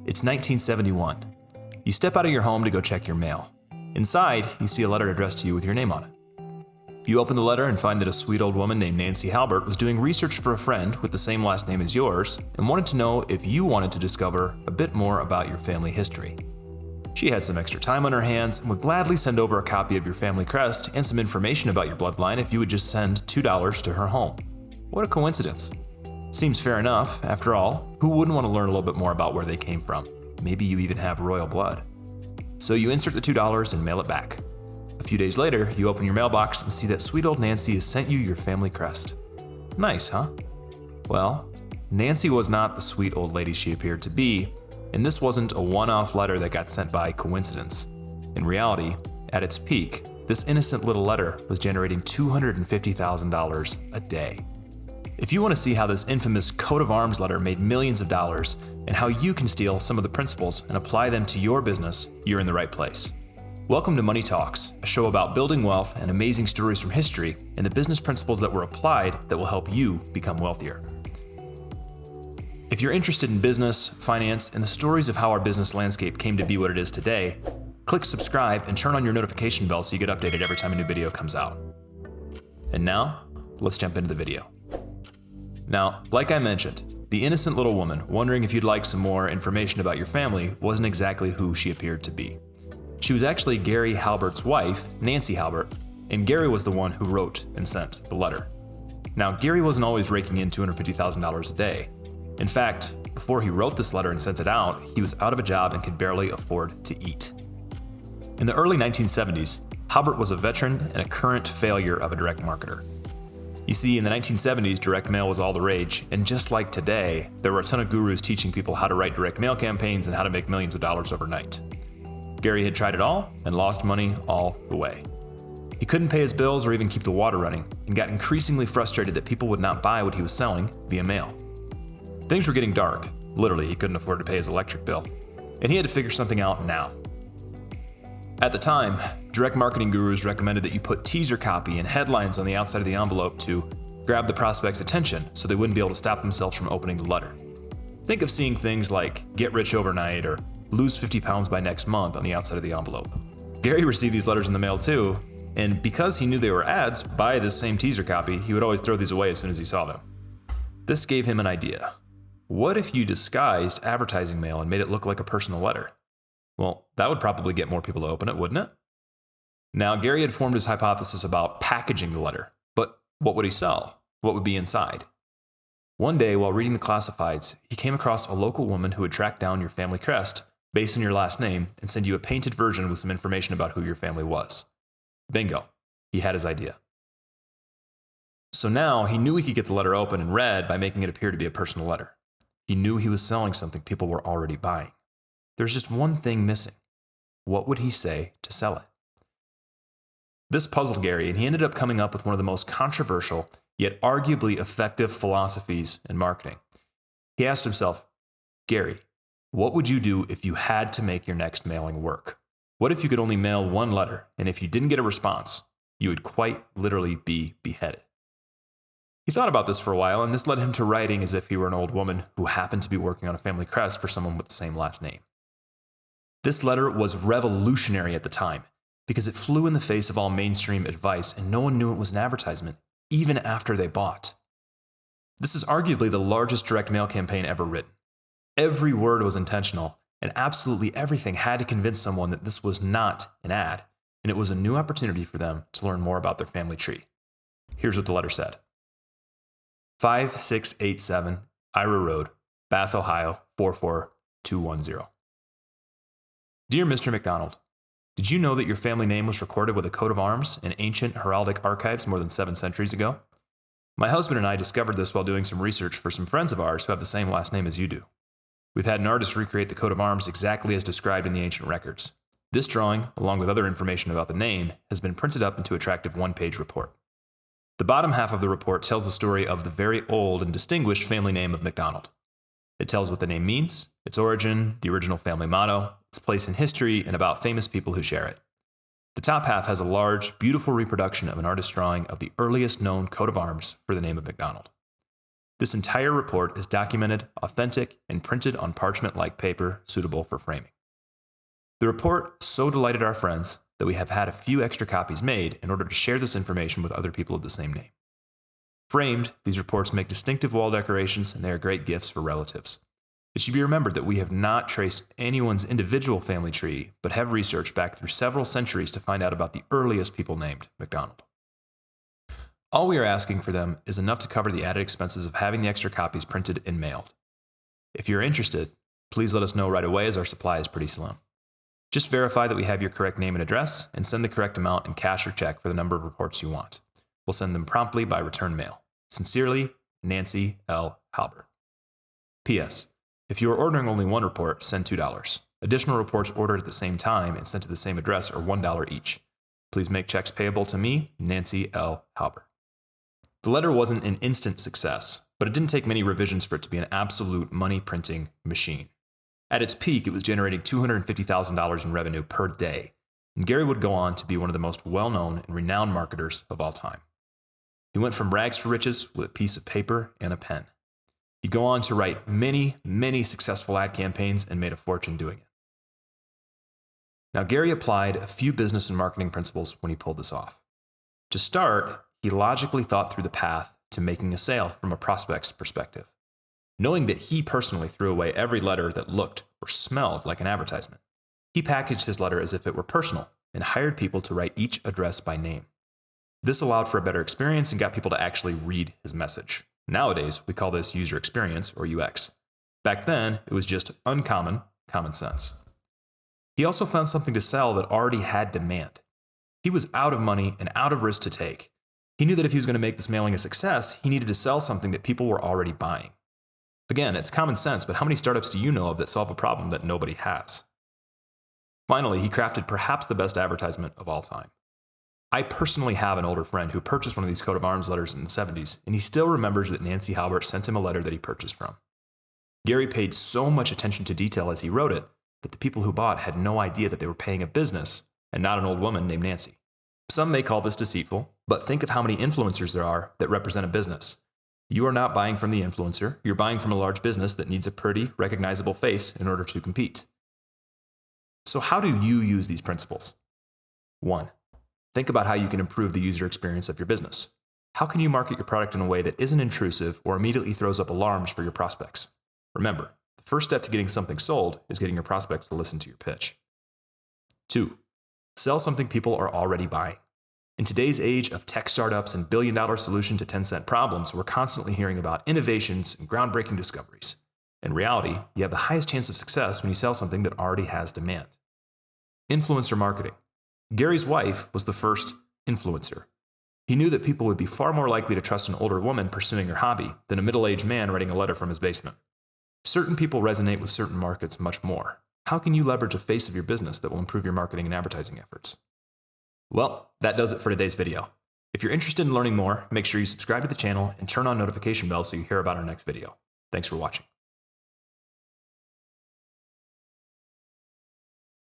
It's 1971. You step out of your home to go check your mail. Inside, you see a letter addressed to you with your name on it. You open the letter and find that a sweet old woman named Nancy Halbert was doing research for a friend with the same last name as yours and wanted to know if you wanted to discover a bit more about your family history. She had some extra time on her hands and would gladly send over a copy of your family crest and some information about your bloodline if you would just send $2 to her home. What a coincidence. Seems fair enough. After all, who wouldn't want to learn a little bit more about where they came from? Maybe you even have royal blood. So you insert the $2 and mail it back. A few days later, you open your mailbox and see that sweet old Nancy has sent you your family crest. Nice, huh? Well, Nancy was not the sweet old lady she appeared to be, and this wasn't a one-off letter that got sent by coincidence. In reality, at its peak, this innocent little letter was generating $250,000 a day. If you want to see how this infamous coat of arms letter made millions of dollars and how you can steal some of the principles and apply them to your business, you're in the right place. Welcome to Money Talks, a show about building wealth and amazing stories from history and the business principles that were applied that will help you become wealthier. If you're interested in business, finance, and the stories of how our business landscape came to be what it is today, click subscribe and turn on your notification bell so you get updated every time a new video comes out. And now, let's jump into the video. Now, like I mentioned, the innocent little woman wondering if you'd like some more information about your family wasn't exactly who she appeared to be. She was actually Gary Halbert's wife, Nancy Halbert, and Gary was the one who wrote and sent the letter. Now, Gary wasn't always raking in $250,000 a day. In fact, before he wrote this letter and sent it out, he was out of a job and could barely afford to eat. In the early 1970s, Halbert was a veteran and a current failure of a direct marketer. You see, in the 1970s, direct mail was all the rage, and just like today, there were a ton of gurus teaching people how to write direct mail campaigns and how to make millions of dollars overnight. Gary had tried it all and lost money all the way. He couldn't pay his bills or even keep the water running, and got increasingly frustrated that people would not buy what he was selling via mail. Things were getting dark. Literally, he couldn't afford to pay his electric bill, and he had to figure something out now. At the time, direct marketing gurus recommended that you put teaser copy and headlines on the outside of the envelope to grab the prospect's attention so they wouldn't be able to stop themselves from opening the letter. Think of seeing things like "get rich overnight" or "lose 50 pounds by next month" on the outside of the envelope. Gary received these letters in the mail too, and because he knew they were ads, buy this same teaser copy, he would always throw these away as soon as he saw them. This gave him an idea. What if you disguised advertising mail and made it look like a personal letter? Well, that would probably get more people to open it, wouldn't it? Now, Gary had formed his hypothesis about packaging the letter, but what would he sell? What would be inside? One day, while reading the classifieds, he came across a local woman who would track down your family crest based on your last name and send you a painted version with some information about who your family was. Bingo. He had his idea. So now he knew he could get the letter open and read by making it appear to be a personal letter. He knew he was selling something people were already buying. There's just one thing missing. What would he say to sell it? This puzzled Gary, and he ended up coming up with one of the most controversial, yet arguably effective philosophies in marketing. He asked himself, "Gary, what would you do if you had to make your next mailing work? What if you could only mail one letter, and if you didn't get a response, you would quite literally be beheaded?" He thought about this for a while, and this led him to writing as if he were an old woman who happened to be working on a family crest for someone with the same last name. This letter was revolutionary at the time because it flew in the face of all mainstream advice, and no one knew it was an advertisement, even after they bought. This is arguably the largest direct mail campaign ever written. Every word was intentional, and absolutely everything had to convince someone that this was not an ad, and it was a new opportunity for them to learn more about their family tree. Here's what the letter said. 5687 Ira Road, Bath, Ohio, 44210. Dear Mr. McDonald, did you know that your family name was recorded with a coat of arms in ancient heraldic archives more than 7 centuries ago? My husband and I discovered this while doing some research for some friends of ours who have the same last name as you do. We've had an artist recreate the coat of arms exactly as described in the ancient records. This drawing, along with other information about the name, has been printed up into an attractive one-page report. The bottom half of the report tells the story of the very old and distinguished family name of McDonald. It tells what the name means, its origin, the original family motto, its place in history, and about famous people who share it. The top half has a large, beautiful reproduction of an artist's drawing of the earliest known coat of arms for the name of McDonald. This entire report is documented, authentic, and printed on parchment-like paper suitable for framing. The report so delighted our friends that we have had a few extra copies made in order to share this information with other people of the same name. Framed, these reports make distinctive wall decorations, and they are great gifts for relatives. It should be remembered that we have not traced anyone's individual family tree, but have researched back through several centuries to find out about the earliest people named McDonald. All we are asking for them is enough to cover the added expenses of having the extra copies printed and mailed. If you're interested, please let us know right away, as our supply is pretty slim. Just verify that we have your correct name and address, and send the correct amount in cash or check for the number of reports you want. We'll send them promptly by return mail. Sincerely, Nancy L. Halbert. P.S. If you are ordering only one report, send $2. Additional reports ordered at the same time and sent to the same address are $1 each. Please make checks payable to me, Nancy L. Halbert. The letter wasn't an instant success, but it didn't take many revisions for it to be an absolute money-printing machine. At its peak, it was generating $250,000 in revenue per day, and Gary would go on to be one of the most well-known and renowned marketers of all time. He went from rags to riches with a piece of paper and a pen. He'd go on to write many, many successful ad campaigns and made a fortune doing it. Now, Gary applied a few business and marketing principles when he pulled this off. To start, he logically thought through the path to making a sale from a prospect's perspective. Knowing that he personally threw away every letter that looked or smelled like an advertisement, he packaged his letter as if it were personal and hired people to write each address by name. This allowed for a better experience and got people to actually read his message. Nowadays, we call this user experience, or UX. Back then, it was just uncommon common sense. He also found something to sell that already had demand. He was out of money and out of risk to take. He knew that if he was going to make this mailing a success, he needed to sell something that people were already buying. Again, it's common sense, but how many startups do you know of that solve a problem that nobody has? Finally, he crafted perhaps the best advertisement of all time. I personally have an older friend who purchased one of these coat of arms letters in the 70s, and he still remembers that Nancy Halbert sent him a letter that he purchased from. Gary paid so much attention to detail as he wrote it that the people who bought had no idea that they were paying a business and not an old woman named Nancy. Some may call this deceitful, but think of how many influencers there are that represent a business. You are not buying from the influencer, you're buying from a large business that needs a pretty, recognizable face in order to compete. So how do you use these principles? 1. Think about how you can improve the user experience of your business. How can you market your product in a way that isn't intrusive or immediately throws up alarms for your prospects? Remember, the first step to getting something sold is getting your prospects to listen to your pitch. 2. Sell something people are already buying. In today's age of tech startups and billion-dollar solution to 10-cent problems, we're constantly hearing about innovations and groundbreaking discoveries. In reality, you have the highest chance of success when you sell something that already has demand. Influencer marketing. Gary's wife was the first influencer. He knew that people would be far more likely to trust an older woman pursuing her hobby than a middle-aged man writing a letter from his basement. Certain people resonate with certain markets much more. How can you leverage a face of your business that will improve your marketing and advertising efforts? Well, that does it for today's video. If you're interested in learning more, make sure you subscribe to the channel and turn on notification bells so you hear about our next video. Thanks for watching.